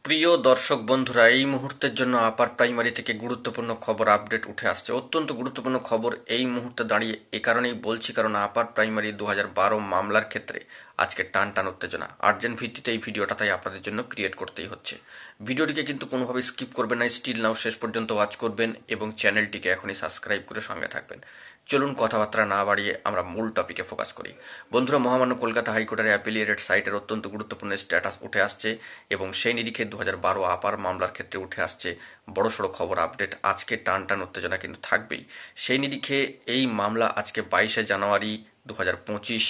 প্রিয় দর্শক বন্ধুরা, এই মুহূর্তের জন্য আপার প্রাইমারি থেকে গুরুত্বপূর্ণ খবর আপডেট উঠে আসছে। অত্যন্ত গুরুত্বপূর্ণ খবর এই মুহূর্তে দাঁড়িয়ে এ কারণেই বলছি, কারণ আপার প্রাইমারি 2012 মামলার ক্ষেত্রে আজকে টান টান উত্তেজনা। আর্জেন্ট ভিত্তিতে এই ভিডিওটা তাই আপনাদের জন্য ক্রিয়েট করতেই হচ্ছে। ভিডিওটিকে কিন্তু কোনোভাবে স্কিপ করবেন না, স্টিল নাও শেষ পর্যন্ত ওয়াচ করবেন এবং চ্যানেলটিকে এখনই সাবস্ক্রাইব করে সঙ্গে থাকবেন। চলুন কথাবার্তা না বাড়িয়ে আমরা মূল টপিকে ফোকাস করি। বন্ধুরা, মহামান্য কলকাতা হাইকোর্টের অ্যাপিলিয়েটেড সাইটের অত্যন্ত গুরুত্বপূর্ণ স্ট্যাটাস উঠে আসছে এবং সেই নিরিখে 2012 আপার মামলার ক্ষেত্রে উঠে আসছে বড়সড় খবর আপডেট। আজকে টান টান উত্তেজনা কিন্তু থাকবেই। সেই নিরিখে এই মামলা আজকে 22শে জানুয়ারি 2025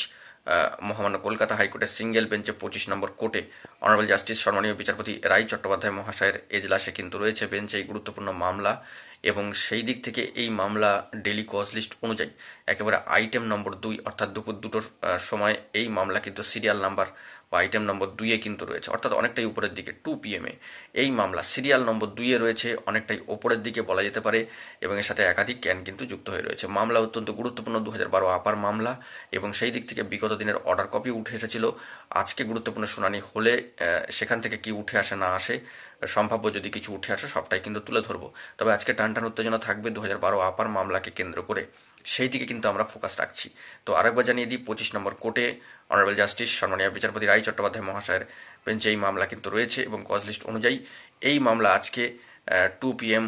মহামান্য কলকাতা হাইকোর্টের সিঙ্গেল বেঞ্চে 25 নম্বর কোর্টে অনারেবল জাস্টিস সম্মানীয় বিচারপতি রায় চট্টোপাধ্যায় মহাশয়ের এজলাসে কিন্তু রয়েছে বেঞ্চে এই গুরুত্বপূর্ণ মামলা। এবং সেই দিক থেকে এই মামলা ডেলি কজ লিস্ট অনুযায়ী একেবারে আইটেম নম্বর 2 অর্থাৎ দুপুর 2টোর সময় এই মামলা কিন্তু সিরিয়াল নাম্বার বা আইটেম নম্বর 2-এ কিন্তু রয়েছে, অর্থাৎ অনেকটাই উপরের দিকে 2 PM এই মামলা সিরিয়াল নম্বর 2-এ রয়েছে, অনেকটাই ওপরের দিকে বলা যেতে পারে। এবং এর সাথে একাধিক ক্যান কিন্তু যুক্ত হয়ে রয়েছে। মামলা অত্যন্ত গুরুত্বপূর্ণ, 2012 আপার মামলা এবং সেই দিক থেকে বিগত দিনের অর্ডার কপি উঠে এসেছিল। আজকে গুরুত্বপূর্ণ শুনানি হলে সেখান থেকে কি উঠে আসে না আসে, সম্ভাব্য যদি কিছু উঠে আসে সবটাই কিন্তু তুলে ধরবো। তবে আজকে টান টান উত্তেজনা থাকবে 2012 আপার মামলাকে কেন্দ্র করে, সেই দিকে কিন্তু আমরা ফোকাস রাখছি। তো আরেকবার জানিয়ে দিই, 25 নম্বর কোর্টে অনারেবল জাস্টিস সম্মানীয় বিচারপতি রায় চট্টোপাধ্যায় মহাশয়ের বেঞ্চে এই মামলা কিন্তু রয়েছে এবং কজ লিস্ট অনুযায়ী এই মামলা আজকে 2 PM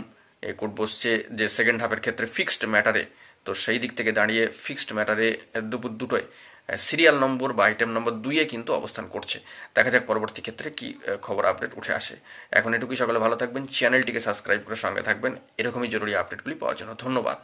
কোর্ট বসছে, যে সেকেন্ড হাফের ক্ষেত্রে ফিক্সড ম্যাটারে। তো সেই দিক থেকে দাঁড়িয়ে ফিক্সড ম্যাটারে দুপুর 2টোয় সিরিয়াল নম্বর বা আইটেম নম্বর 2-এ কিন্তু অবস্থান করছে। দেখা যাক পরবর্তী ক্ষেত্রে কি খবর আপডেট উঠে আসে। এখন এটুকুই, সকলে ভালো থাকবেন, চ্যানেলটিকে সাবস্ক্রাইব করে সঙ্গে থাকবেন এরকমই জরুরি আপডেটগুলি পাওয়ার জন্য। ধন্যবাদ।